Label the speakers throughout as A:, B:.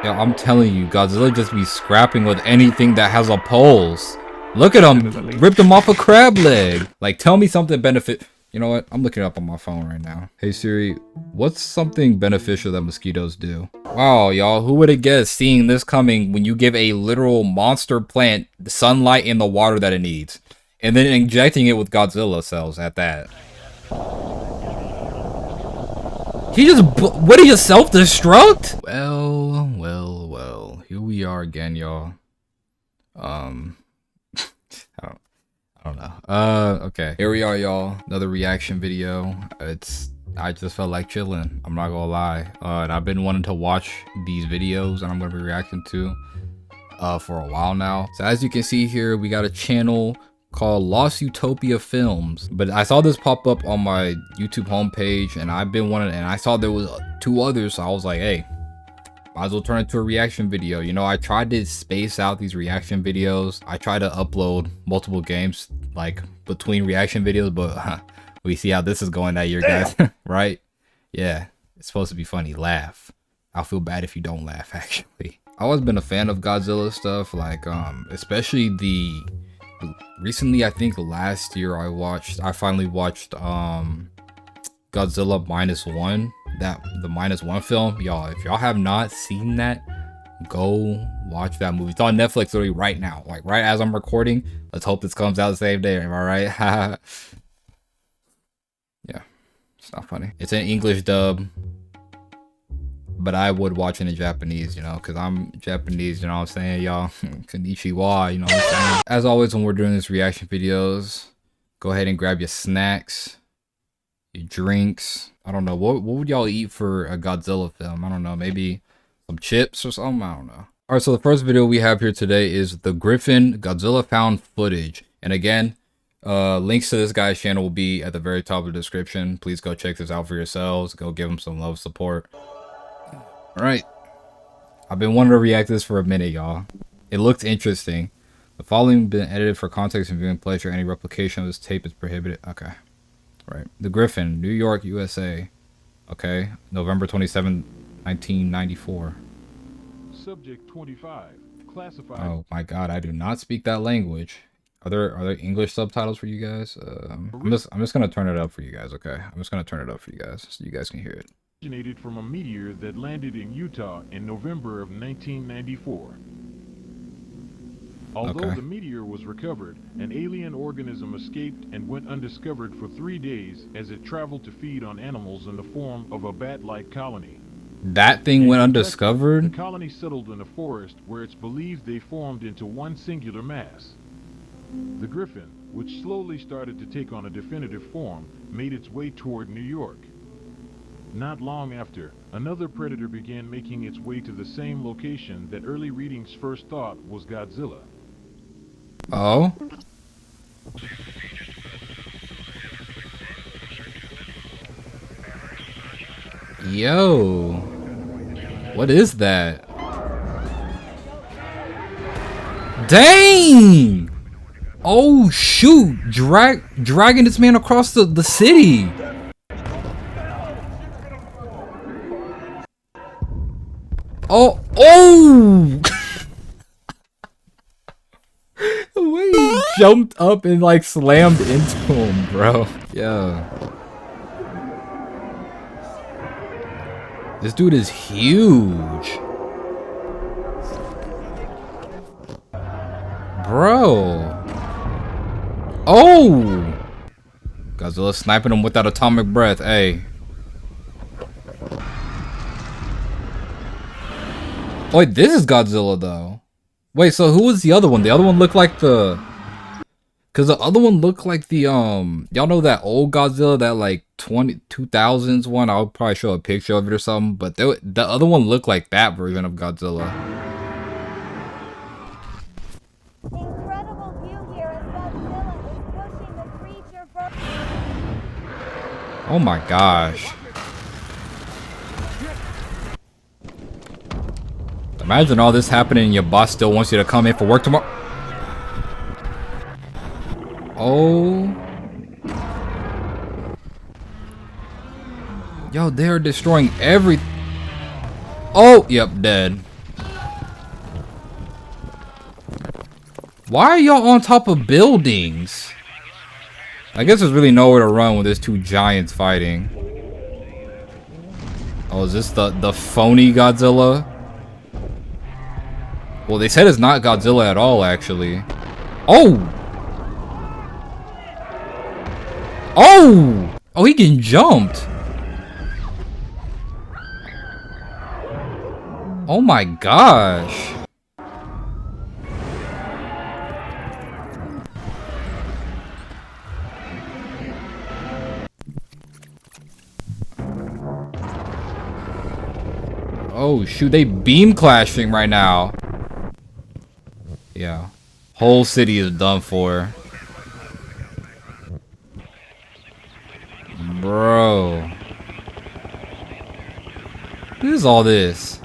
A: Yeah, I'm telling you, Godzilla just be scrapping with anything that has a pulse. Look at him, ripped him off a crab leg. Like, tell me something benefit. You know what? I'm looking it up on my phone right now. Hey Siri, what's something beneficial that mosquitoes do? Wow, y'all, who would have guessed seeing this coming when you give a literal monster plant the sunlight and the water that it needs, and then injecting it with Godzilla cells at that. He just, what are you, self-destruct? Well, here we are again, y'all. I don't know. Okay. Here we are, y'all. Another reaction video. I just felt like chilling. I'm not gonna lie. And I've been wanting to watch these videos and I'm gonna be reacting to for a while now. So as you can see here, we got a channel called LostUtopiaFilms. But I saw this pop up on my YouTube homepage and I've been wanting, and I saw there was 2 others, so I was like, hey, might as well turn it to a reaction video. You know, I tried to space out these reaction videos. I tried to upload multiple games like between reaction videos, but we see how this is going that year, guys. Right? Yeah, it's supposed to be funny. Laugh. I'll feel bad if you don't laugh, actually. I've always been a fan of Godzilla stuff, like especially the recently, I think last year I finally watched Godzilla -1. The -1 film, y'all, if y'all have not seen that, go watch that movie. It's on Netflix literally right now, like right as I'm recording. Let's hope this comes out the same day. Am I right? Yeah, it's not funny. It's an English dub, but I would watch it in Japanese, you know, because I'm Japanese, you know what I'm saying, y'all? Konnichiwa, you know what I'm saying? As always, when we're doing these reaction videos, go ahead and grab your snacks, your drinks. I don't know, what would y'all eat for a Godzilla film? I don't know, maybe some chips or something, I don't know. All right, so the first video we have here today is the Griffin Godzilla found footage. And again, links to this guy's channel will be at the very top of the description. Please go check this out for yourselves. Go give him some love, support. All right, I've been wanting to react to this for a minute, y'all. It looks interesting. The following has been edited for context and viewing pleasure. Any replication of this tape is prohibited. Okay. Right. The Griffin, New York, USA. Okay. November 27, 1994.
B: Subject 25. Classified.
A: Oh my god, I do not speak that language. Are there English subtitles for you guys? I'm just gonna turn it up for you guys, okay? I'm just gonna turn it up for you guys so you guys can hear it.
B: Originated from a meteor that landed in Utah in November of 1994. Although the meteor was recovered, an alien organism escaped and went undiscovered for 3 days as it traveled to feed on animals in the form of a bat-like colony.
A: That thing went undiscovered?
B: The colony settled in a forest where it's believed they formed into one singular mass. The Griffin, which slowly started to take on a definitive form, made its way toward New York. Not long after, another predator began making its way to the same location that early readings first thought was Godzilla.
A: Oh? Yo. What is that? Dang! Oh shoot! Dragging this man across the city. Oh! The way he jumped up and like slammed into him, bro. Yeah. This dude is huge. Bro. Oh! Godzilla sniping him without atomic breath, hey. Wait, this is Godzilla though. Wait, so who was the other one? The other one looked like the... Cause the other one looked like the y'all know that old Godzilla, that like 2000s one? I'll probably show a picture of it or something, but the other one looked like that version of Godzilla.
C: Incredible view here as Godzilla is pushing the creature for...
A: Oh my gosh. Imagine all this happening and your boss still wants you to come in for work tomorrow. Oh. Yo, they're destroying every... Oh, yep, dead. Why are y'all on top of buildings? I guess there's really nowhere to run when there's two giants fighting. Oh, is this the phony Godzilla? Well, they said it's not Godzilla at all, actually. Oh! Oh! Oh, he getting jumped. Oh my gosh. Oh shoot, they beam clashing right now. Yeah. Whole city is done for. Bro. What is all this?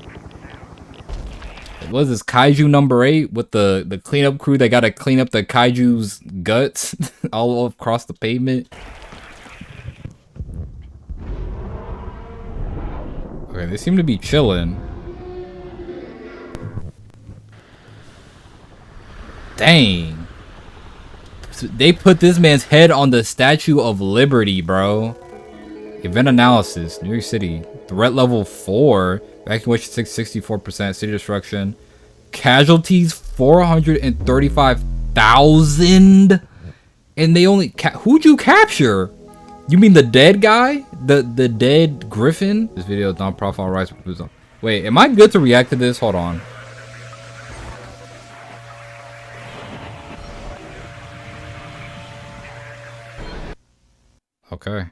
A: What is this, Kaiju number 8 with the cleanup crew that gotta clean up the Kaiju's guts all across the pavement? Okay, they seem to be chilling. Dang. So they put this man's head on the Statue of Liberty, bro. Event analysis, New York City. Threat level 4. Evacuation 64%. City destruction. Casualties 435,000. And they only who'd you capture? You mean the dead guy? The dead Griffin? This video is non-profit rights. Wait, am I good to react to this? Hold on. Okay.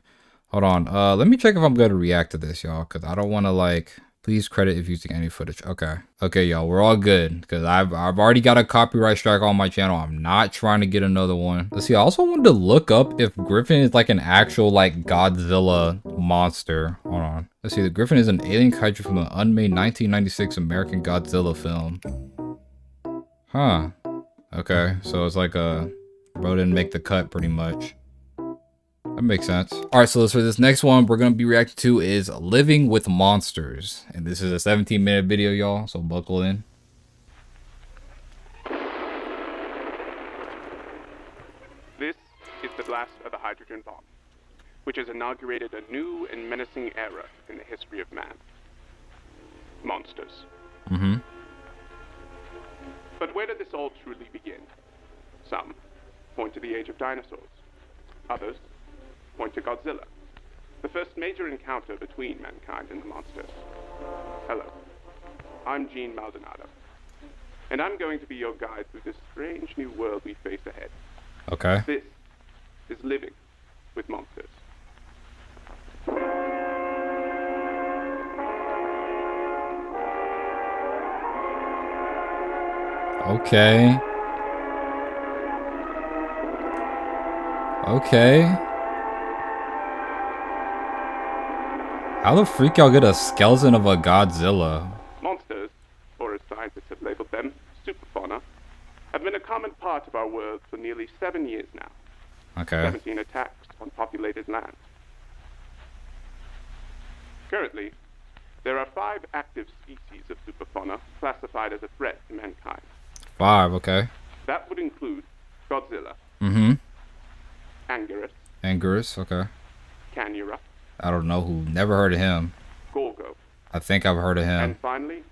A: Hold on. Let me check if I'm good to react to this, y'all, because I don't want to, like, please credit if using any footage. Okay. Okay, y'all, we're all good, because I've already got a copyright strike on my channel. I'm not trying to get another one. Let's see. I also wanted to look up if Griffin is like an actual, like, Godzilla monster. Hold on. Let's see. The Griffin is an alien kaiju from the unmade 1996 American Godzilla film. Huh. Okay. So it's like a bro didn't make the cut pretty much. That makes sense. All right, so for this next one we're going to be reacting to is Living with Monsters. And this is a 17-minute video, y'all, so buckle in.
D: This is the blast of the hydrogen bomb, which has inaugurated a new and menacing era in the history of man. Monsters.
A: Mm-hmm.
D: But where did this all truly begin? Some point to the age of dinosaurs. Others point to Godzilla, the first major encounter between mankind and the monsters. Hello, I'm Gene Maldonado, and I'm going to be your guide through this strange new world we face ahead.
A: Okay.
D: This is Living with Monsters.
A: Okay. Okay. How the freak y'all get a skeleton of a Godzilla?
D: Monsters, or as scientists have labeled them, superfauna, have been a common part of our world for nearly 7 years now.
A: Okay.
D: 17 attacks on populated land. Currently, there are 5 active species of superfauna classified as a threat to mankind.
A: 5, okay.
D: That would include Godzilla,
A: Mm-hmm.
D: Anguirus,
A: Anguirus, okay.
D: Canura,
A: I don't know who. Never heard of him.
D: Gorgo,
A: I think I've heard of him.
D: and finally,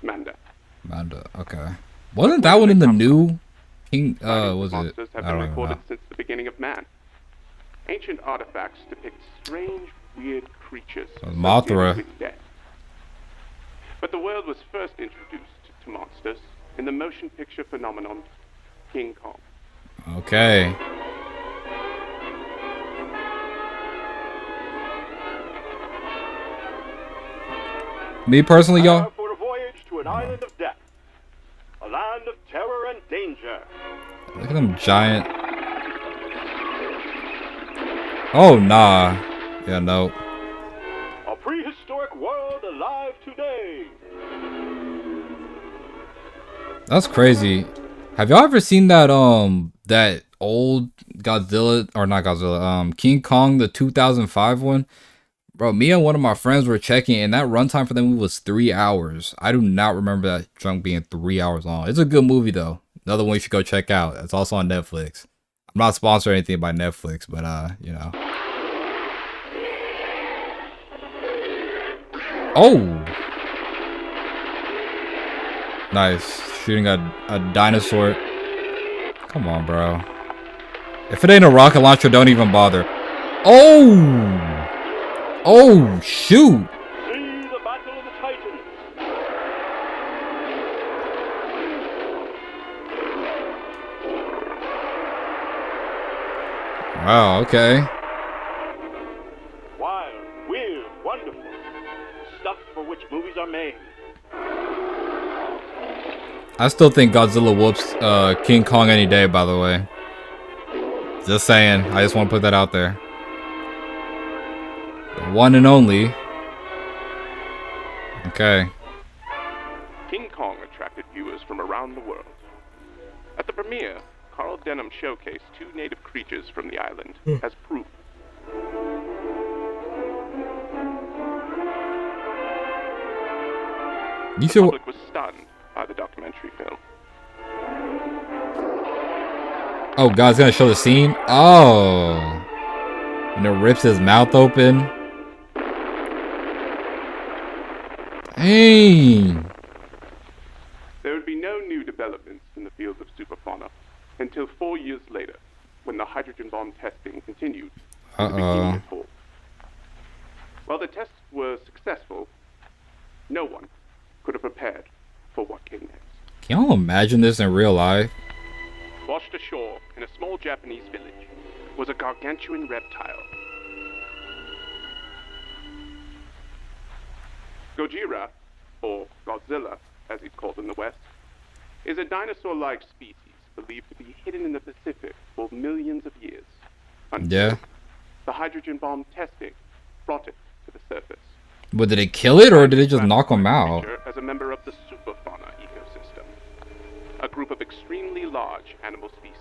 D: Manda.
A: Manda, okay. Wasn't that one in the new King? Was it?
D: Monsters have
A: I
D: been
A: don't even
D: recorded
A: know.
D: since the beginning of man. Ancient artifacts depict strange, weird creatures
A: Mothra.
D: associated with death. But the world was first introduced to monsters in the motion picture phenomenon King Kong.
A: Okay. Me personally, y'all.
E: For a voyage to an island of death, a land of terror and danger.
A: Look at them giant. Oh nah. Yeah, no.
E: A prehistoric world alive today.
A: That's crazy. Have y'all ever seen that that old Godzilla, or not Godzilla, King Kong, the 2005 one? Bro, me and one of my friends were checking, and that runtime for them was 3 hours. I do not remember that junk being 3 hours long. It's a good movie though. Another one you should go check out. It's also on Netflix. I'm not sponsored or anything by Netflix, but you know. Oh, nice. Shooting a dinosaur. Come on, bro. If it ain't a rocket launcher, don't even bother. Oh! Oh, shoot!
E: See the battle of the Titans.
A: Wow, okay.
E: Wild, weird, wonderful. Stuff for which movies are made.
A: I still think Godzilla whoops King Kong any day, by the way. Just saying. I just want to put that out there. The one and only. Okay.
D: King Kong attracted viewers from around the world. At the premiere, Carl Denham showcased two native creatures from the island as proof.
A: You
D: The
A: should.
D: public was stunned by the documentary film.
A: Oh, God's gonna show the scene? Oh. And it rips his mouth open. Dang.
D: There would be no new developments in the field of superfauna until 4 years later, when the hydrogen bomb testing continued. to the beginning of fall. While the tests were successful, no one could have prepared for what came next.
A: Can y'all imagine this in real life?
D: Washed ashore in a small Japanese village was a gargantuan reptile. Gojira, or Godzilla, as he's called in the West, is a dinosaur-like species believed to be hidden in the Pacific for millions of years.
A: Yeah.
D: The hydrogen bomb testing brought it to the surface.
A: But did it kill it, or did it just knock him out?
D: As a member of the superfauna ecosystem, a group of extremely large animal species.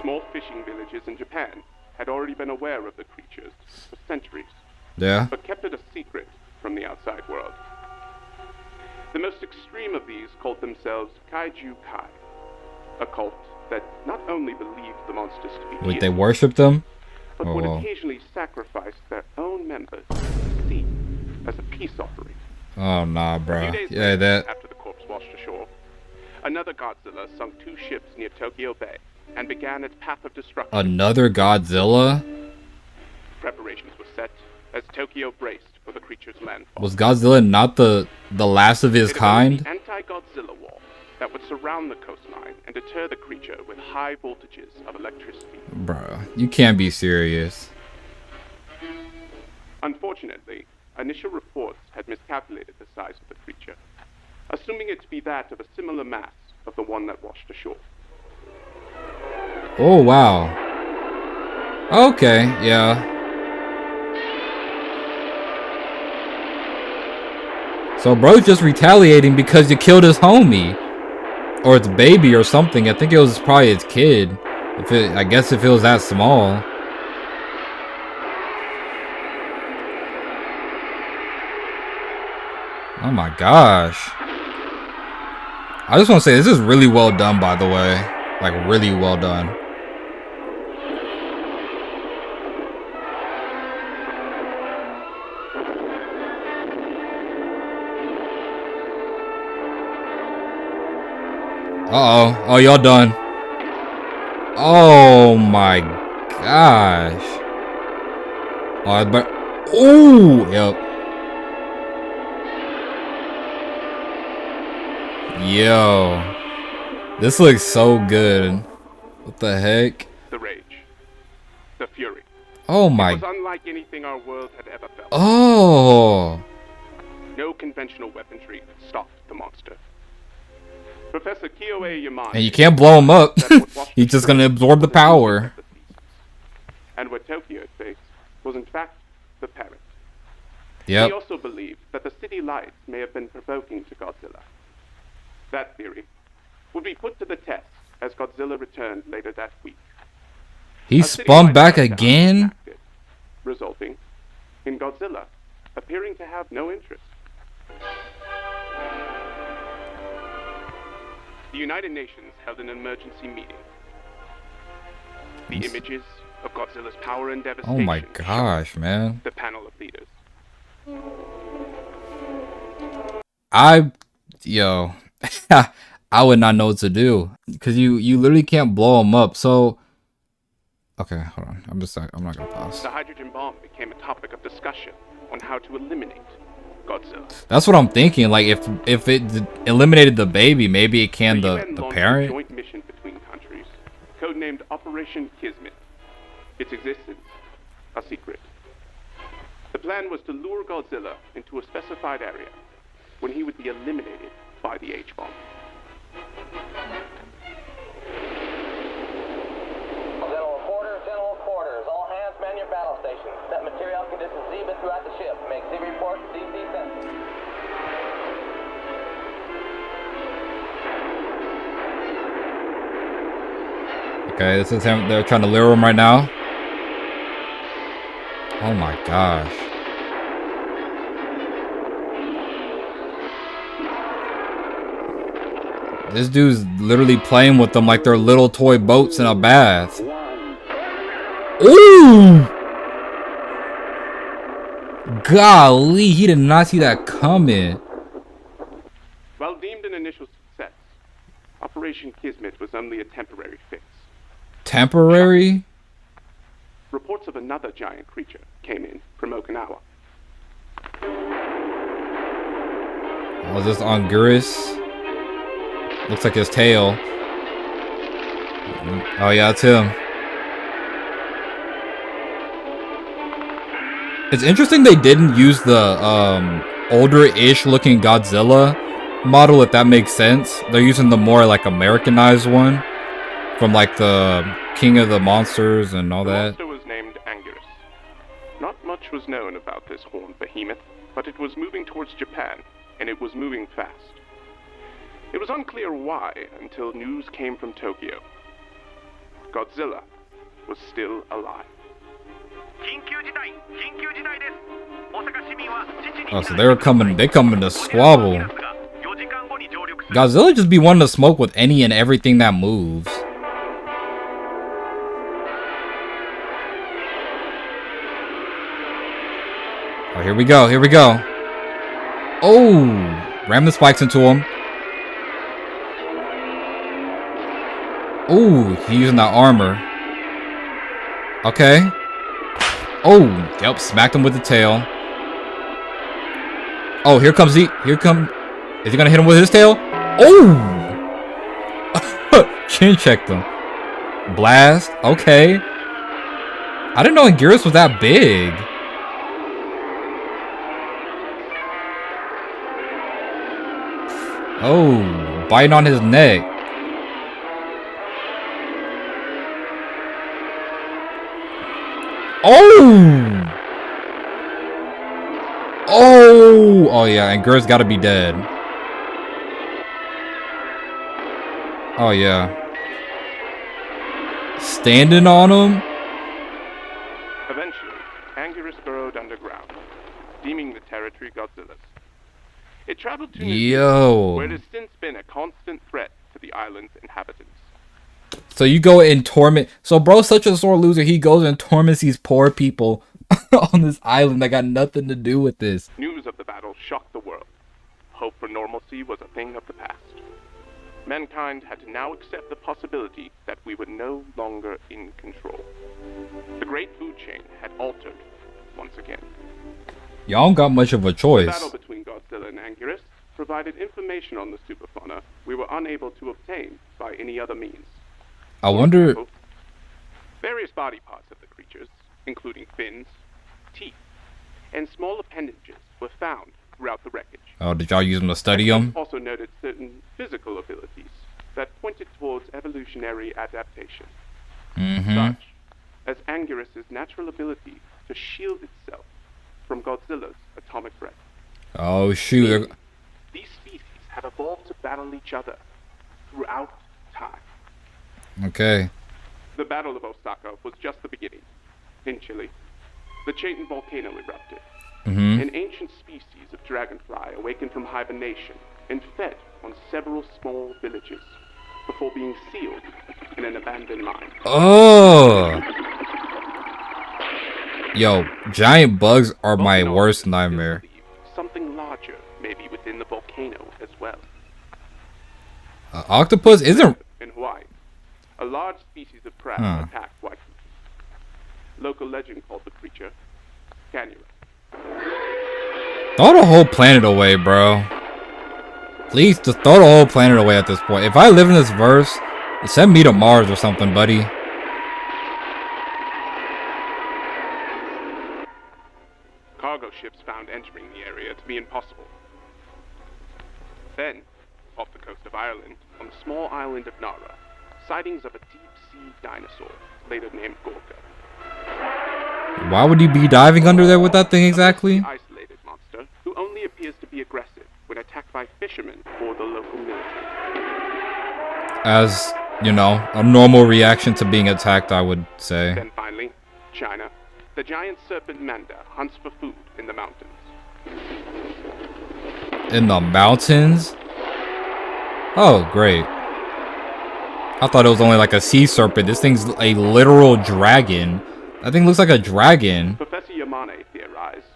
D: Small fishing villages in Japan had already been aware of the creatures for centuries,
A: Yeah.
D: but kept it a secret from the outside world. The most extreme of these called themselves Kaiju Kai, a cult that not only believed the monsters to be
A: Wait, they
D: beings,
A: worshipped them?
D: but
A: Oh,
D: would
A: wow.
D: occasionally sacrifice their own members to the sea as a peace offering.
A: Oh, nah,
D: A
A: bro.
D: few days
A: Yeah,
D: later,
A: that.
D: after the corpse washed ashore, another Godzilla sunk 2 ships near Tokyo Bay and began its path of destruction.
A: Another Godzilla?
D: Preparations were set as Tokyo braced for the creature's landfall.
A: Was Godzilla not the last of his
D: It developed
A: kind?
D: the anti-Godzilla wall that would surround the coastline and deter the creature with high voltages of electricity.
A: Bro, you can't be serious.
D: Unfortunately, initial reports had miscalculated the size of the creature, assuming it to be that of a similar mass of the one that washed ashore.
A: Oh, wow. Okay, yeah. So bro's just retaliating because you killed his homie. Or its baby or something. I think it was probably its kid. I guess if it was that small. Oh my gosh. I just want to say, this is really well done, by the way. Like, really well done. Uh-oh. Oh, y'all done. Oh my gosh. Oh, but... Ooh! Yep. Yo. This looks so good. What the heck?
D: The rage. The fury.
A: Oh
D: It
A: my...
D: was unlike anything our world had ever felt.
A: Oh!
D: No conventional weaponry could stop the monster. Professor Kyoei Yamane...
A: And you can't blow him up. He's just gonna absorb the power.
D: And what Tokyo faced was in fact the parent.
A: Yep.
D: He also believed that the city lights may have been provoking to Godzilla. That theory would be put to the test as Godzilla returned later that week.
A: He
D: A city
A: spun
D: light
A: back
D: shut down
A: again?
D: and acted, resulting in Godzilla appearing to have no interest. the United Nations held an emergency meeting. The images of Godzilla's power and devastation.
A: Oh my gosh, man.
D: The panel of leaders.
A: Yo, I would not know what to do because you literally can't blow them up. So, okay, hold on. I'm not gonna pause.
D: The hydrogen bomb became a topic of discussion on how to eliminate Godzilla.
A: That's what I'm thinking. Like if it eliminated the baby, maybe it can the
D: UN launched
A: parent.
D: a joint mission between countries, codenamed Operation Kismet. Its existence a secret. The plan was to lure Godzilla into a specified area when he would be eliminated by the H-bomb.
F: General quarters. All hands man your battle stations. Set material conditions Z throughout the ship. Make Z reports to DC Center.
A: Okay, this is him. They're trying to lure him right now. Oh my gosh. This dude's literally playing with them like they're little toy boats in a bath. Ooh! Golly, he did not see that coming.
D: While deemed an initial success, Operation Kismet was only a temporary fix.
A: Temporary?
D: Reports of another giant creature came in from Okinawa.
A: Was this Anguirus? Looks like his tail. Oh yeah, that's him. It's interesting they didn't use the older-ish looking Godzilla model, if that makes sense. They're using the more like Americanized one from like the King of the Monsters and all that.
D: The monster was named Anguirus. Not much was known about this horned behemoth, but it was moving towards Japan, and it was moving fast. It was unclear why until news came from Tokyo. Godzilla was still alive.
A: Oh, so they coming to squabble. Godzilla just be wanting to smoke with any and everything that moves. Oh, here we go, here we go. Oh, ram the spikes into him. Oh, he's using that armor. Okay. Oh, yep, smacked him with the tail. Oh, here comes he. Is he gonna hit him with his tail? Oh! Chin checked him. Blast. Okay. I didn't know Anguirus was that big. Oh, biting on his neck. Oh! Oh yeah, and Anguirus gotta be dead. Oh yeah. Standing on him?
D: Eventually, Anguirus burrowed underground, deeming the territory Godzilla's. It traveled to New Zealand, where it has since been a constant threat to the island's inhabitants.
A: So you go and torment. So bro's such a sore loser. He goes and torments these poor people on this island that got nothing to do with this.
D: News of the battle shocked the world. Hope for normalcy was a thing of the past. Mankind had to now accept the possibility that we were no longer in control. The great food chain had altered once again.
A: Y'all don't got much of a choice.
D: The battle between Godzilla and Anguirus provided information on the superfauna we were unable to obtain by any other means.
A: I wonder.
D: Various body parts of the creatures, including fins, teeth, and small appendages, were found throughout the wreckage.
A: Oh, did y'all use them to study them?
D: Also noted certain physical abilities that pointed towards evolutionary adaptation. Such as Anguirus' natural ability to shield itself from Godzilla's atomic breath.
A: Oh shoot.
D: These species have evolved to battle each other throughout time.
A: Okay.
D: The Battle of Osaka was just the beginning. In Chile, the Chaitin volcano erupted. An ancient species of dragonfly awakened from hibernation and fed on several small villages. before being sealed in an abandoned mine.
A: Oh. Yo, giant bugs are my worst nightmare.
D: Something larger may be within the volcano as well.
A: Octopus isn't...
D: In Hawaii, a large species of crab attacked Waikiki. Local legend called the creature Canura.
A: Throw the whole planet away, bro. Please, just throw the whole planet away at this point. If I live in this verse, send me to Mars or something, buddy.
D: Cargo ships found entering the area to be impossible. Then, off the coast of Ireland, on the small island of Nara, sightings of a deep-sea dinosaur, later named Gorka.
A: Why would you be diving under there with that thing exactly?
D: An isolated monster who only appears to be aggressive when attacked by fishermen or the local military.
A: As, you know, a normal reaction to being attacked, I would say.
D: Then finally, China. The giant serpent manda hunts for food in the mountains.
A: In the mountains? Oh, great. I thought it was only like a sea serpent. This thing's a literal dragon. That thing looks like a dragon.
D: Professor Yamane theorized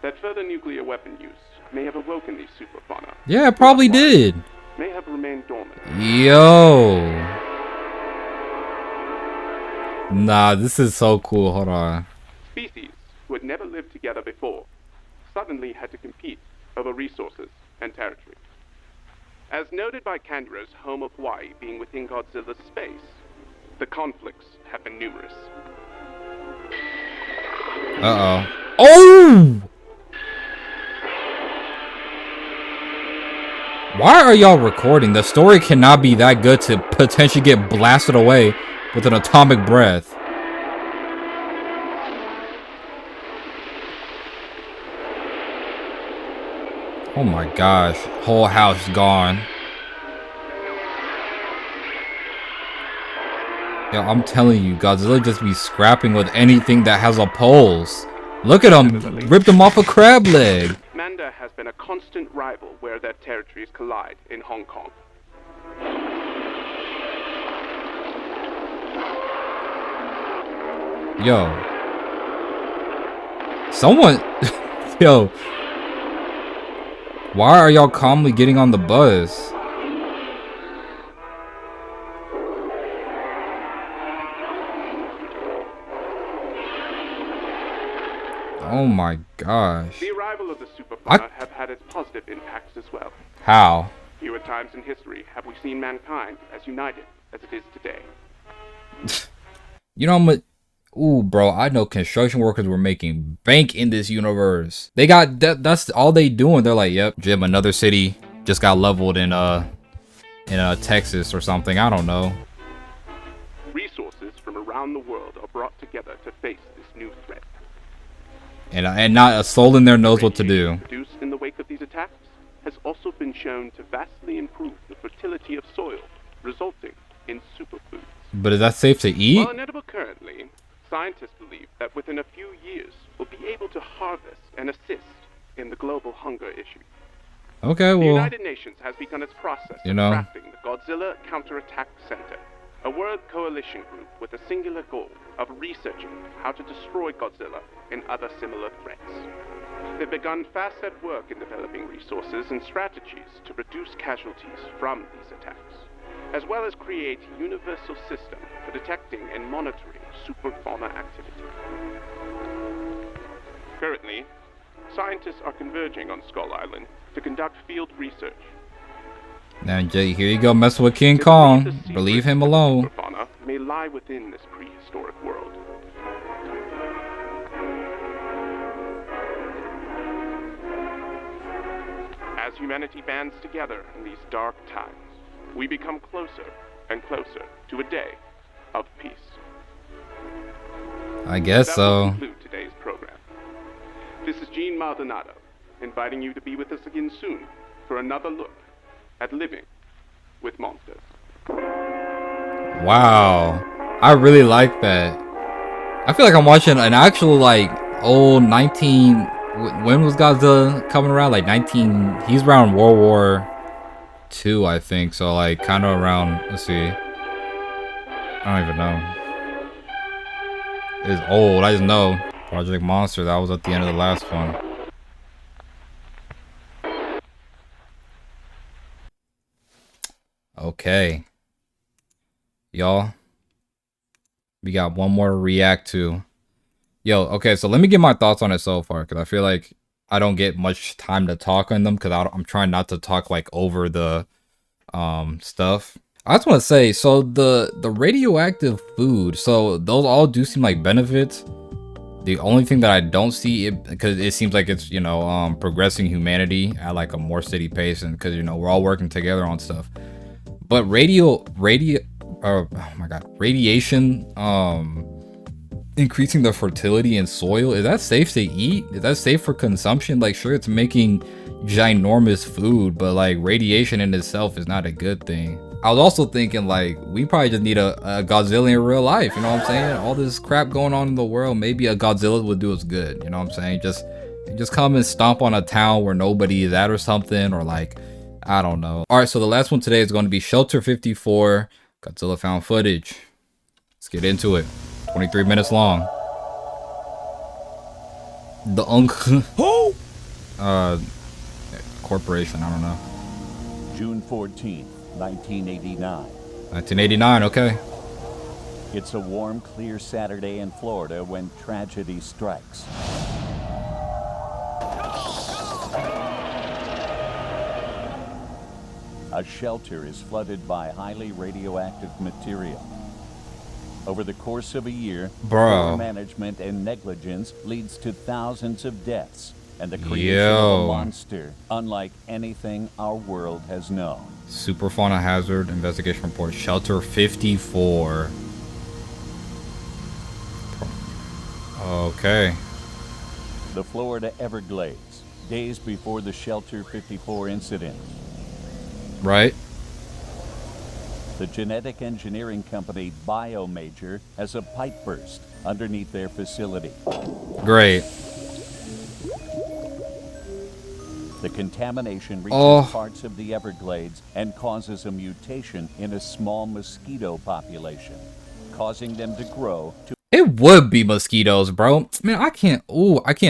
D: that further nuclear weapon use may have awoken these superfauna.
A: Yeah, it probably did.
D: May have remained dormant.
A: Yo. Nah, this is so cool. Hold on.
D: Species who had never lived together before suddenly had to compete over resources and territory. As noted by Canura's home of Hawaii being within Godzilla's space, the conflicts have been numerous.
A: Uh-oh. Oh! Why are y'all recording? The story cannot be that good to potentially get blasted away with an atomic breath. Oh my gosh. Whole house gone. Yo, I'm telling you, Godzilla just be scrapping with anything that has a pulse. Look at him. Ripped him off a crab leg.
D: Manda has been a constant rival where their territories collide in Hong Kong.
A: Yo. Someone... Yo. Why are y'all calmly getting on the bus? Oh my gosh.
D: The arrival of the superfauna have had its positive impacts as well.
A: How?
D: Fewer times in history have we seen mankind as united as it is today.
A: You know how much... Ooh, bro, I know construction workers were making bank in this universe. They got... That's all they doing. They're like, yep, Jim, another city just got leveled in Texas or something. I don't know.
D: Resources from around the world are brought together to face this new threat.
A: And not a soul in there knows what to do.
D: Produced in the wake of these attacks has also been shown to vastly improve the fertility of soil, resulting in superfoods.
A: But is that safe to eat?
D: While inedible currently, scientists believe that within a few years we'll be able to harvest and assist in the global hunger issue.
A: Okay,
D: The
A: well,
D: United Nations has begun its process
A: you
D: of
A: know.
D: crafting the Godzilla Counterattack Center, a world coalition group with a singular goal of researching how to destroy Godzilla and other similar threats. They've begun fast at work in developing resources and strategies to reduce casualties from these attacks, as well as create a universal system for detecting and monitoring superfauna activity. Currently, scientists are converging on Skull Island to conduct field research.
A: Now, Jay, here you go, messing with King Kong. Believe him alone.
D: Superfauna may lie within this prehistoric world. As humanity bands together in these dark times, we become closer and closer to a day of peace.
A: I guess
D: That will
A: so.
D: conclude today's program. This is Gene Maldonado, inviting you to be with us again soon for another look at living with monsters.
A: Wow. I really like that. I feel like I'm watching an actual, like, old 19... When was Godzilla coming around? Like 19... He's around World War 2, I think. So like kind of around, let's see. I don't even know. It's old, I just know. Project Monster, that was at the end of the last one. Okay. Y'all, we got one more to react to. Yo, okay, so let me get my thoughts on it so far, because I feel like I don't get much time to talk on them, because I'm trying not to talk like over the stuff. I just want to say, so the radioactive food, so those all do seem like benefits. The only thing that I don't see, because it seems like it's, you know, progressing humanity at like a more steady pace, and because, you know, we're all working together on stuff. But radiation, increasing the fertility in soil, is that safe to eat? Is that safe for consumption? Like, sure, it's making ginormous food, but like radiation in itself is not a good thing. I was also thinking, like, we probably just need a Godzilla in real life, you know what I'm saying? All this crap going on in the world, maybe a Godzilla would do us good, you know what I'm saying? Just come and stomp on a town where nobody is at or something, or like, I don't know. All right, so the last one today is going to be Shelter 54, Godzilla found footage. Let's get into it. 23 minutes long. The corporation, I don't know.
G: June 14th, 1989.
A: 1989, okay.
G: It's a warm, clear Saturday in Florida when tragedy strikes. A shelter is flooded by highly radioactive material. Over the course of a year, poor management and negligence leads to thousands of deaths and the creation of a monster unlike anything our world has known.
A: Super fauna hazard investigation report, Shelter 54. Okay.
G: The Florida Everglades, days before the Shelter 54 incident.
A: Right.
G: The genetic engineering company Biollante has a pipe burst underneath their facility.
A: Great.
G: The contamination reaches parts of the Everglades and causes a mutation in a small mosquito population, causing them to grow to...
A: It would be mosquitoes, bro. Man, I can't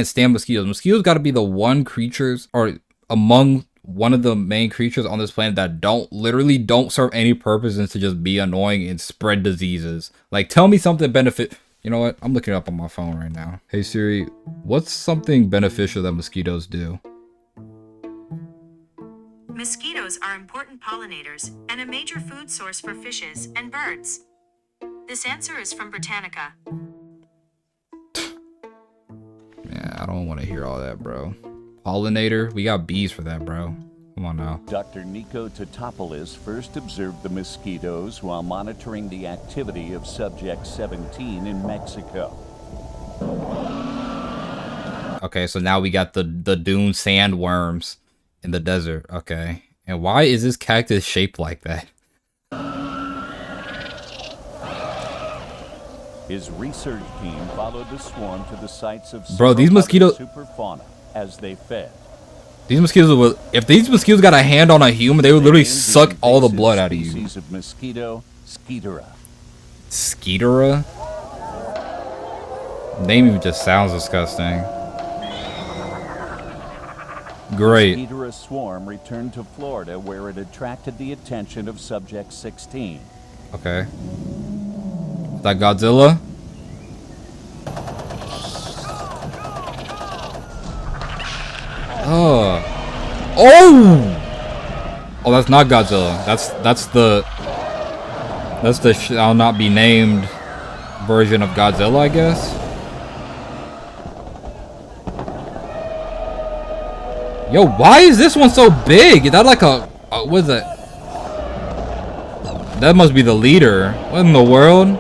A: stand mosquitoes. Mosquitoes got to be the one creatures, or among one of the main creatures on this planet that literally don't serve any purpose and to just be annoying and spread diseases. Like, tell me something benefit. You know what? I'm looking it up on my phone right now. Hey Siri, what's something beneficial that mosquitoes do?
H: Mosquitoes are important pollinators and a major food source for fishes and birds. This answer is from Britannica.
A: Man, I don't want to hear all that, bro. Pollinator? We got bees for that, bro. Come on now.
G: Dr. Nico Totopoulos first observed the mosquitoes while monitoring the activity of Subject 17 in Mexico.
A: Okay, so now we got the dune sandworms in the desert. Okay. And why is this cactus shaped like that?
G: His research team followed the swarm to the sites of
A: these mosquitoes
G: superfauna as they fed.
A: These mosquitoes would, if these mosquitoes got a hand on a human, they would literally suck all the blood out of you.
G: Species of mosquito, Skeetera.
A: Skeetera? Name even just sounds disgusting. Great.
G: The Skeetera swarm returned to Florida where it attracted the attention of Subject 16.
A: Okay. Is that Godzilla? Oh, that's not Godzilla. That's the shall not be named version of Godzilla, I guess. Yo, why is this one so big? Is that like a what is that? That must be the leader. What in the world?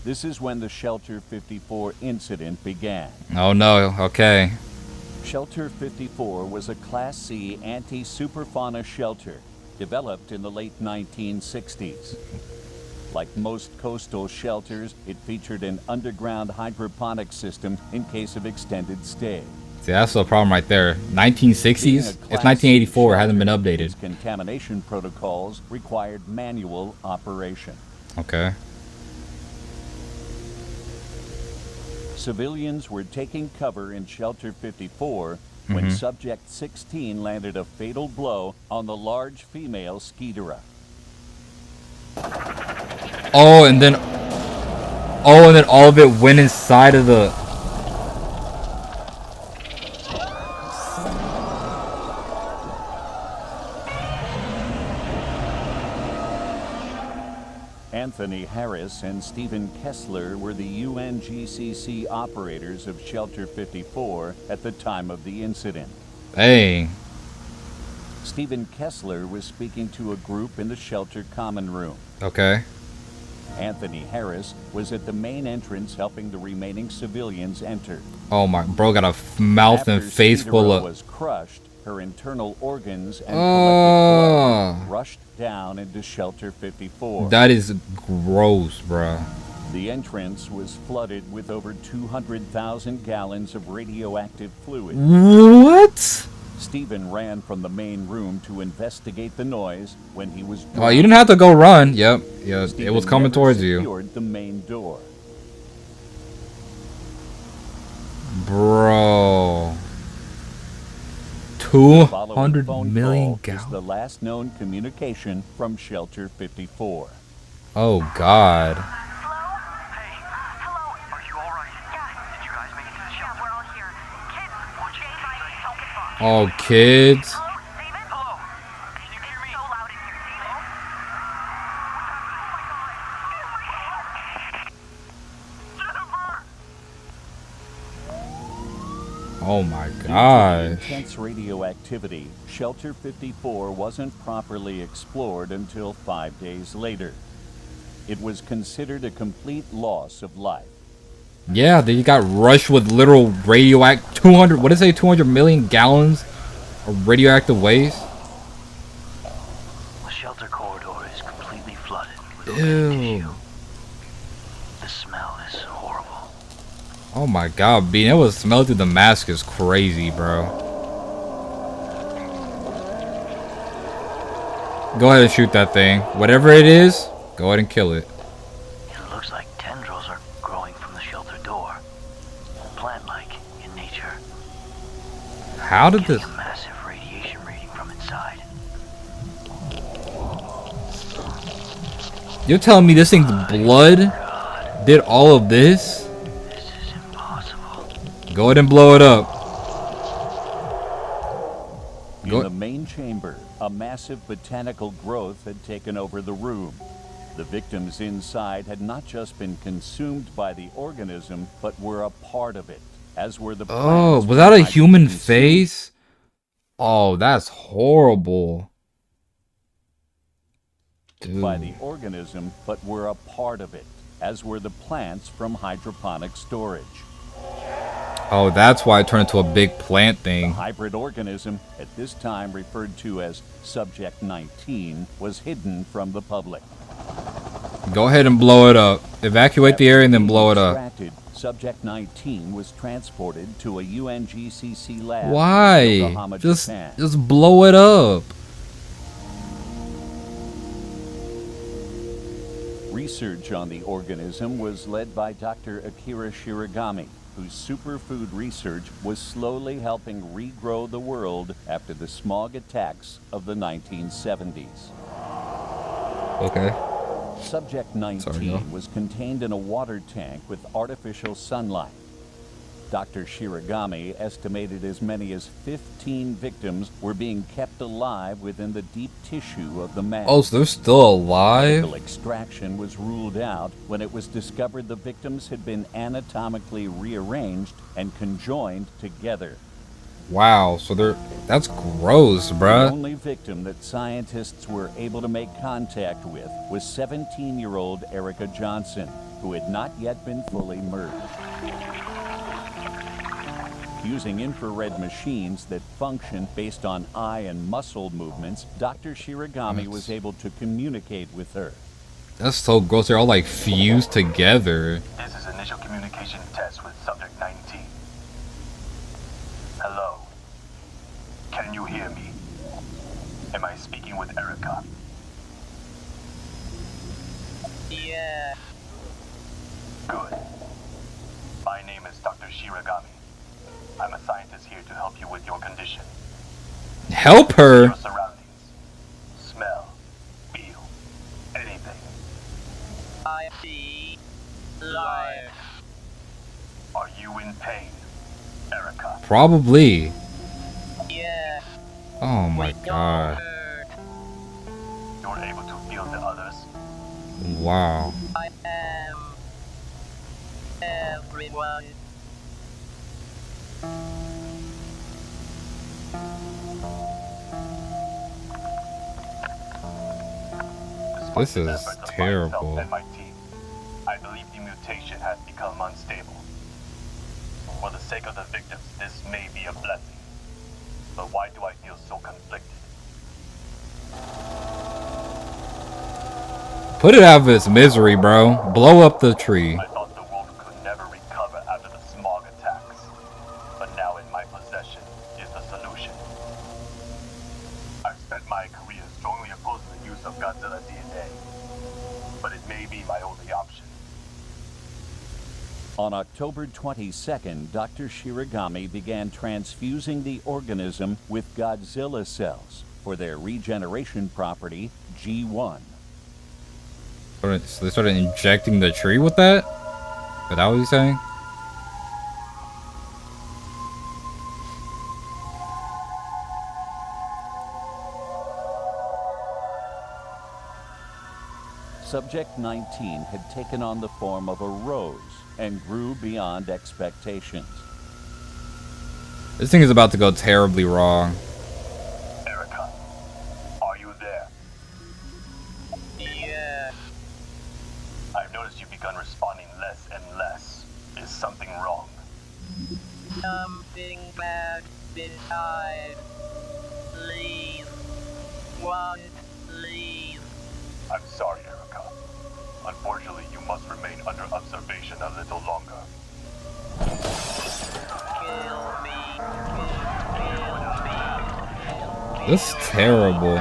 G: This is when the Shelter 54 incident began.
A: Oh no, okay.
G: Shelter 54 was a Class C anti-superfauna shelter developed in the late 1960s. Like most coastal shelters, it featured an underground hydroponic system in case of extended stay.
A: See, that's the problem right there. 1960s? It's 1984. It hasn't been updated.
G: Contamination protocols required manual operation.
A: Okay.
G: Civilians were taking cover in Shelter 54 when Subject 16 landed a fatal blow on the large female Skeetera.
A: Oh, and then all of it went inside of the.
G: Anthony Harris and Stephen Kessler were the UNGCC operators of Shelter 54 at the time of the incident.
A: Dang.
G: Stephen Kessler was speaking to a group in the shelter common room.
A: Okay.
G: Anthony Harris was at the main entrance helping the remaining civilians enter.
A: Oh my, bro got a mouth and face full of.
G: Was crushed, her internal organs and collected blood rushed down into Shelter 54.
A: That is gross, bro.
G: The entrance was flooded with over 200,000 gallons of radioactive fluid.
A: What?
G: Stephen ran from the main room to investigate the noise when he was
A: drowned. Oh, you didn't have to go run. Yep. Yeah, it was coming towards you.
G: Secured the main door.
A: Bro. 200 million gallons.
G: Is the last known communication from Shelter 54.
A: Oh God. Oh, kids. Oh my gosh.
G: Intense radioactivity, Shelter 54 wasn't properly explored until 5 days later. It was considered a complete loss of life.
A: Yeah, they got rushed with literal radioactive 200, what did it say, 200 million gallons of radioactive waste?
I: The shelter corridor is completely flooded with
A: Ew.
I: tissue. The smell is horrible.
A: Oh my God, being able to smell through the mask is crazy, bro. Go ahead and shoot that thing. Whatever it is, go ahead and kill it.
I: It looks like tendrils are growing from the shelter door. Plant-like in nature.
A: How did this?
I: A massive radiation reading from inside.
A: You're telling me this thing's blood did all of this?
I: This is impossible.
A: Go ahead and blow it up.
G: In the main chamber, a massive botanical growth had taken over the room. The victims inside had not just been consumed by the organism, but were a part of it, as were the plants.
A: Oh, was that a human face? Oh, that's horrible. Dude.
G: By the organism, but were a part of it, as were the plants from hydroponic storage.
A: Oh, that's why it turned into a big plant thing.
G: The hybrid organism, at this time referred to as Subject 19, was hidden from the public.
A: Go ahead and blow it up. Evacuate the area and then blow it up.
G: Subject 19 was transported to a UNGCC lab.
A: Why? Just blow it up.
G: Research on the organism was led by Dr. Akira Shiragami, whose superfood research was slowly helping regrow the world after the smog attacks of the 1970s.
A: Okay.
G: Subject 19 was contained in a water tank with artificial sunlight. Dr. Shiragami estimated as many as 15 victims were being kept alive within the deep tissue of the mass.
A: Oh, so they're still alive?
G: Medical extraction was ruled out when it was discovered the victims had been anatomically rearranged and conjoined together.
A: Wow, so that's gross, bruh.
G: The only victim that scientists were able to make contact with was 17-year-old Erica Johnson, who had not yet been fully merged. Using infrared machines that function based on eye and muscle movements, Dr. Shiragami was able to communicate with her.
A: That's so gross. They're all like fused together.
I: This is initial communication test with Subject 19. speaking with Erica?
F: Yeah.
I: Good. My name is Dr. Shiragami. I'm a scientist here to help you with your condition.
A: Help her?
I: Your surroundings. Smell. Feel. Anything.
F: I see life.
I: Are you in pain, Erica?
A: Probably.
F: Yes.
A: Oh my god.
I: You're able to feel the others?
A: Wow.
F: I am everyone.
A: This is terrible.
I: And my team, I believe the mutation has become unstable. For the sake of the victims, this may be a blessing. But why do I feel so conflicted?
A: Put it out of its misery, bro. Blow up the tree.
I: I thought the world could never recover after the smog attacks. But now in my possession is the solution. I've spent my career strongly opposing the use of Godzilla DNA. But it may be my only option.
G: On October 22nd, Dr. Shiragami began transfusing the organism with Godzilla cells for their regeneration property, G1.
A: So they started injecting the tree with that? Is that what he's saying?
G: Subject 19 had taken on the form of a rose and grew beyond expectations.
A: This thing is about to go terribly wrong.
I: Erica, are you there?
F: Yeah.
I: I've noticed you've begun responding less and less. Is something wrong?
F: Something bad inside. Leave. Won't leave.
I: I'm sorry, Erica. Unfortunately, you must remain under observation a little longer.
F: Kill me.
A: This is terrible.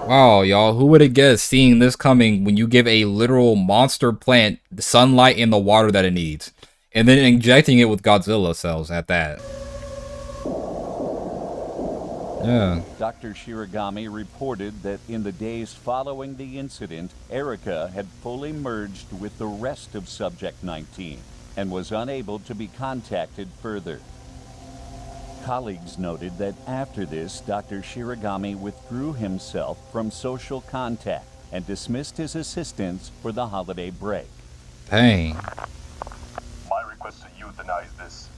A: Wow, y'all, who would have guessed seeing this coming when you give a literal monster plant the sunlight and the water that it needs, and then injecting it with Godzilla cells at that. Yeah.
G: Dr. Shiragami reported that in the days following the incident, Erica had fully merged with the rest of Subject 19 and was unable to be contacted further. Colleagues noted that after this, Dr. Shiragami withdrew himself from social contact and dismissed his assistants for the holiday break.
A: Dang.
I: My request to euthanize this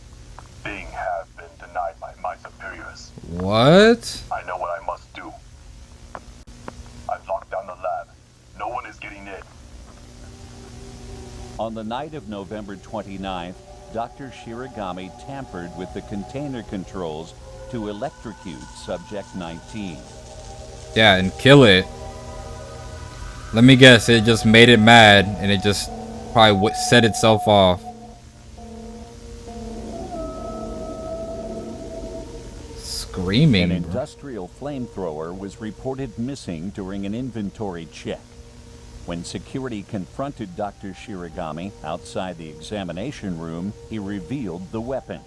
I: being have been denied by my superiors.
A: What?
I: I know what I must do. I've locked down the lab. No one is getting in.
G: On the night of November 29th, Dr. Shiragami tampered with the container controls to electrocute Subject 19.
A: Yeah, and kill it. Let me guess, it just made it mad, and it just probably set itself off. Screaming.
G: An industrial flamethrower was reported missing during an inventory check. When security confronted Dr. Shiragami outside the examination room, he revealed the weapon.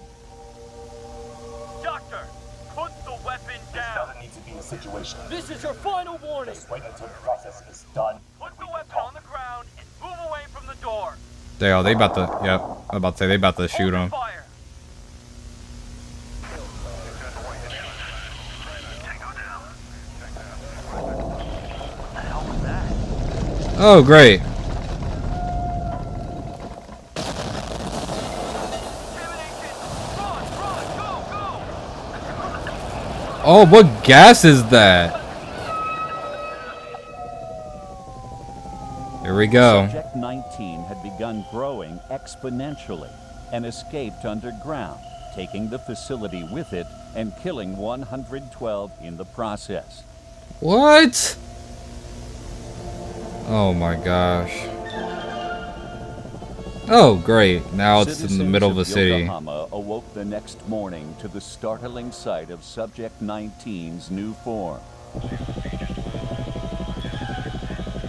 J: Doctor, put the weapon down.
I: This doesn't need to be a situation.
J: This is your final warning.
I: Just wait until the process is done.
J: Put the weapon on the ground and move away from the door.
A: They about to, yep, I'm about to say they about to shoot him.
J: Fire.
A: Oh, great. Oh, what gas is that? Here we go.
G: Subject 19 had begun growing exponentially and escaped underground, taking the facility with it and killing 112 in the process.
A: What? Oh my gosh. Oh, great. Now it's
G: Citizens
A: in the middle of a city.
G: Yokohama awoke the next morning to the startling sight of Subject 19's new form.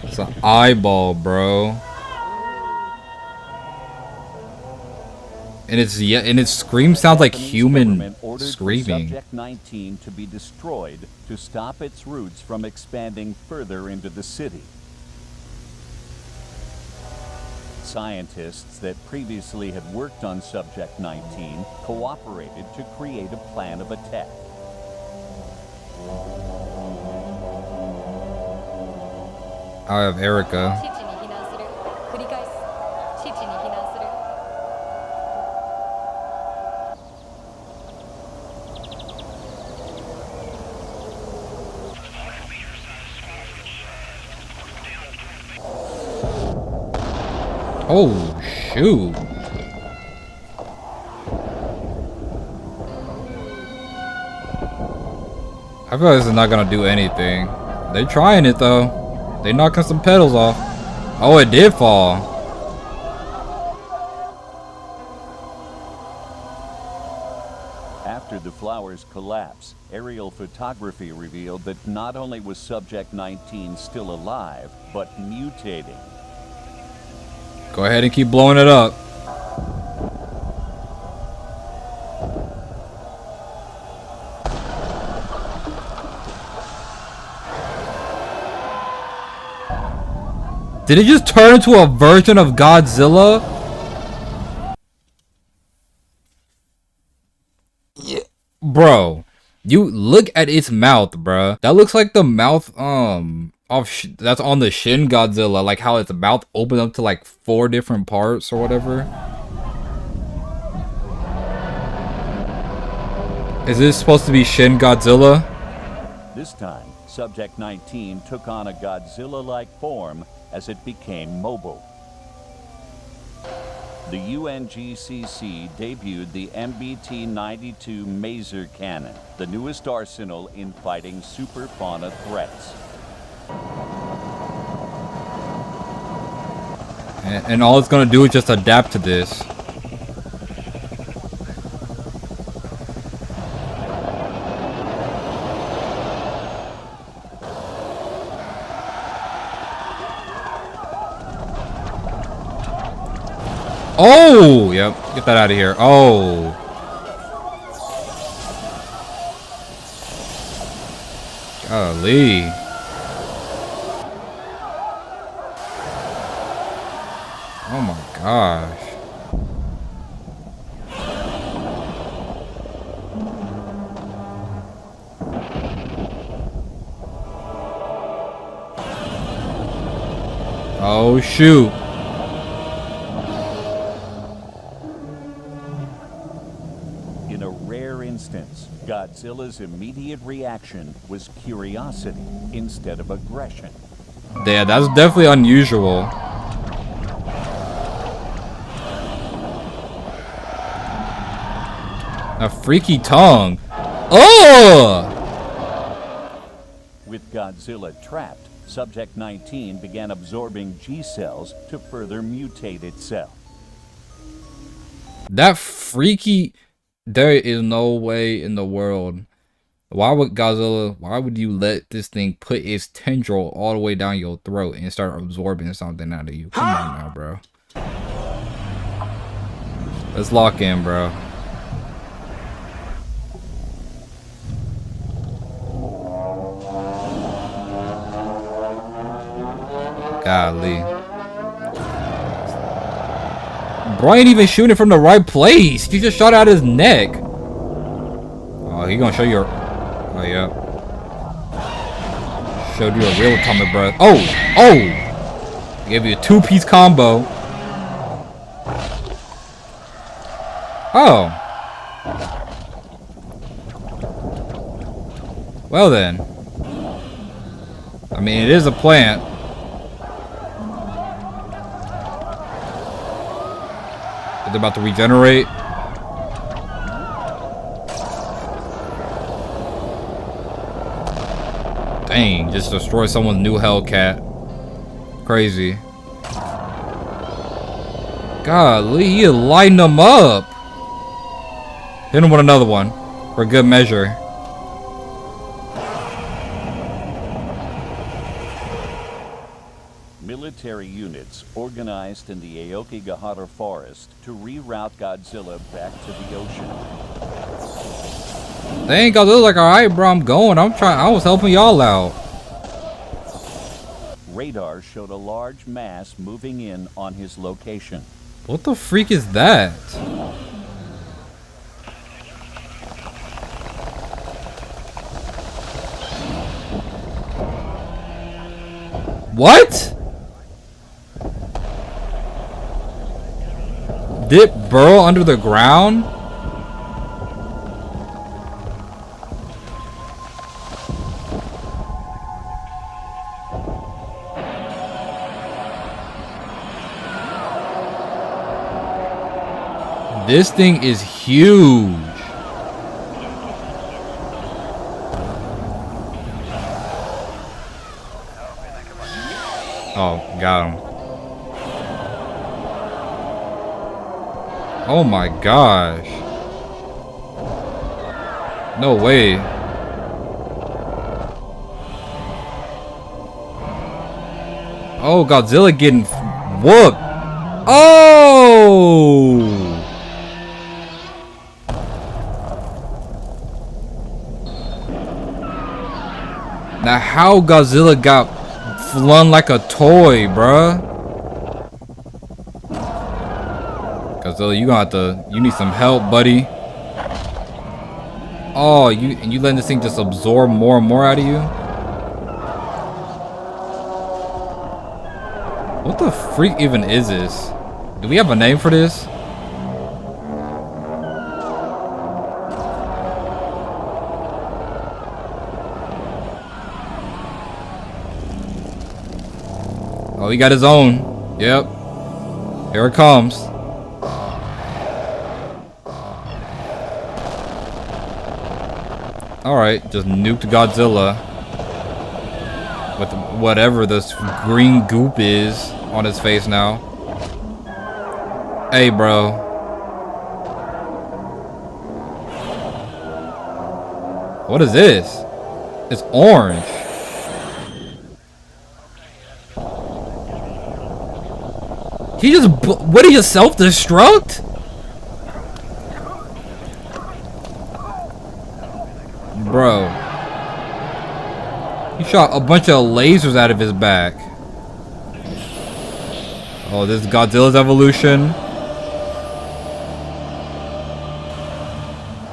A: It's an eyeball, bro. And its scream sounds like human screaming.
G: Subject 19 to be destroyed to stop its roots from expanding further into the city. Scientists that previously had worked on Subject 19 cooperated to create a plan of attack.
A: I have Erica. Oh, shoot. I feel like this is not gonna do anything. They're trying it though. They knocking some petals off. Oh, it did fall.
G: After the flower's collapse, aerial photography revealed that not only was Subject 19 still alive, but mutating.
A: Go ahead and keep blowing it up. Did it just turn into a version of Godzilla? Yeah. Bro, you look at its mouth, bruh. That looks like the mouth, that's on the Shin Godzilla, like how its mouth opened up to like 4 different parts or whatever. Is this supposed to be Shin Godzilla?
G: This time, Subject 19 took on a Godzilla-like form as it became mobile. The UNGCC debuted the MBT-92 Maser Cannon, the newest arsenal in fighting super fauna threats.
A: And all it's gonna do is just adapt to this. Oh, yep. Get that out of here. Oh. Golly. Oh my gosh. Oh shoot.
G: In a rare instance, Godzilla's immediate reaction was curiosity instead of aggression.
A: Yeah, that's definitely unusual. A freaky tongue. Oh!
G: With Godzilla trapped, Subject 19 began absorbing G-cells to further mutate itself.
A: That freaky... There is no way in the world. Why would you let this thing put its tendril all the way down your throat and start absorbing something out of you? Come on now, bro. Let's lock in, bro. Golly. Bro ain't even shooting from the right place. He just shot out his neck. Oh, he gonna show you. Oh yeah. Showed you a real atomic breath. Oh, oh. Gave you a 2-piece combo. Oh. Well then. I mean, it is a plant. They're about to regenerate. Dang, just destroy someone's new Hellcat. Crazy. Golly, you lighten them up. Hit him with another one for good measure.
G: Military units organized in the Aokigahara forest to reroute Godzilla back to the ocean.
A: Dang, Godzilla's like, alright, bro, I'm going. I was helping y'all out.
G: Radar showed a large mass moving in on his location.
A: What the freak is that? What? Did it burrow under the ground? This thing is huge. Oh, got him. Oh my gosh. No way. Oh, Godzilla getting whooped. Oh! Now how Godzilla got flung like a toy, bruh? Godzilla, you need some help, buddy. Oh, you letting this thing just absorb more and more out of you? What the freak even is this? Do we have a name for this? Oh, he got his own. Yep. Here it comes. Alright, just nuked Godzilla. With whatever this green goop is on his face now. Hey, bro. What is this? It's orange. He just, what, he just self-destruct? Bro. He shot a bunch of lasers out of his back. Oh, this is Godzilla's evolution.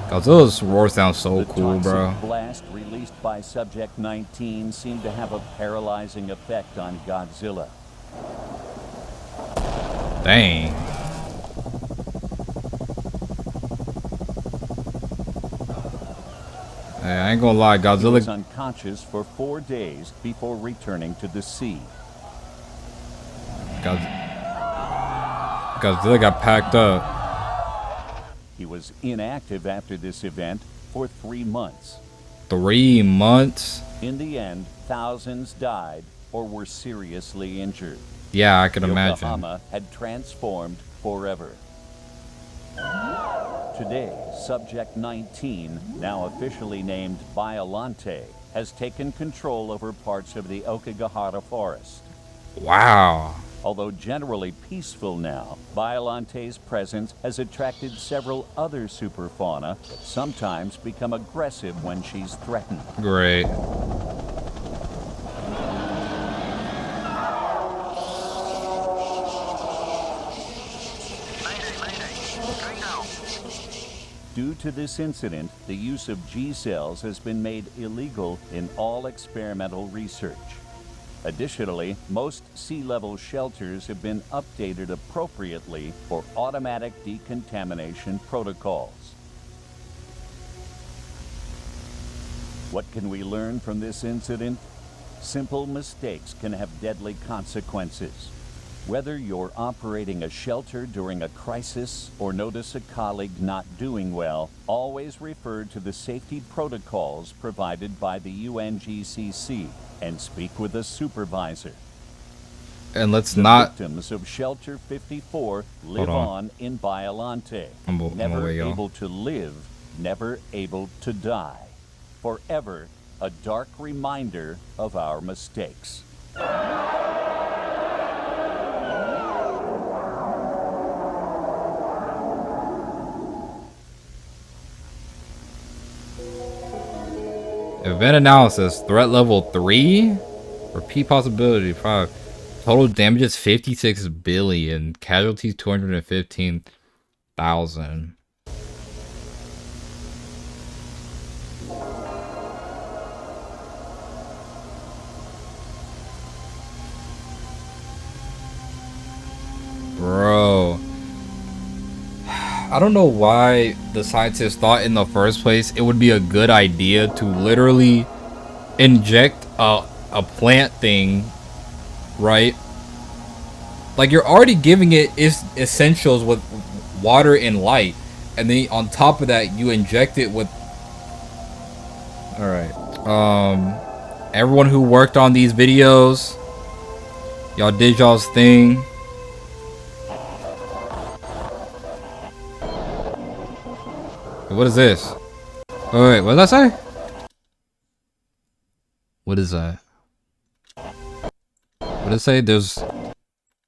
A: Godzilla's roar sounds so cool, bro.
G: The blast released by Subject 19 seemed to have a paralyzing effect on Godzilla.
A: Dang. Hey, I ain't gonna lie, Godzilla
G: He was unconscious for 4 days before returning to the sea.
A: Godzilla got packed up.
G: He was inactive after this event for 3 months.
A: 3 months?
G: In the end, thousands died or were seriously injured.
A: Yeah, I can imagine.
G: Yokohama had transformed forever. Today, Subject 19, now officially named Biollante, has taken control over parts of the Aokigahara forest.
A: Wow.
G: Although generally peaceful now, Biollante's presence has attracted several other superfauna that sometimes become aggressive when she's threatened.
A: Great.
G: Due to this incident, the use of G-cells has been made illegal in all experimental research. Additionally, most sea-level shelters have been updated appropriately for automatic decontamination protocols. What can we learn from this incident? Simple mistakes can have deadly consequences. Whether you're operating a shelter during a crisis or notice a colleague not doing well, always refer to the safety protocols provided by the UNGCC and speak with a supervisor.
A: And let's
G: the
A: not.
G: Victims of Shelter 54 live on in Biollante.
A: I'm
G: Never
A: away, y'all.
G: able to live, never able to die. Forever a dark reminder of our mistakes.
A: Event analysis, threat level 3, repeat possibility 5, total damages 56 billion, casualties 215,000. Bro, I don't know why the scientists thought in the first place it would be a good idea to literally inject a plant thing, right? Like, you're already giving it its essentials with water and light, and then on top of that you inject it with... All right, everyone who worked on these videos, y'all did y'all's thing. What is this? Wait, what did I say? What is that? What did it say? There's...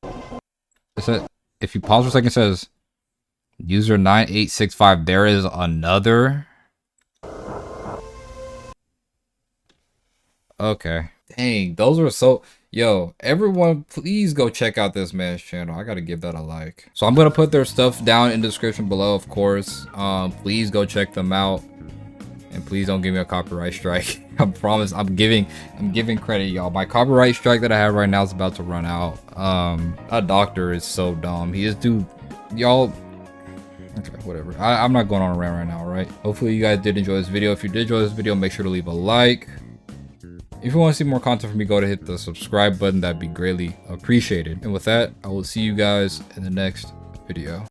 A: It said, if you pause for a second, it says user 9865. There is another. Okay. Dang, those were so... Yo, everyone, please go check out this man's channel. I gotta give that a like. So I'm gonna put their stuff down in the description below, of course. Please go check them out. And please don't give me a copyright strike. I promise I'm giving credit, y'all. My copyright strike that I have right now is about to run out. That doctor is so dumb. He is y'all. Okay, whatever. I'm not going on a rant right now, right? Hopefully you guys did enjoy this video. If you did enjoy this video, make sure to leave a like. If you want to see more content from me, go to hit the subscribe button. That'd be greatly appreciated. And with that, I will see you guys in the next video.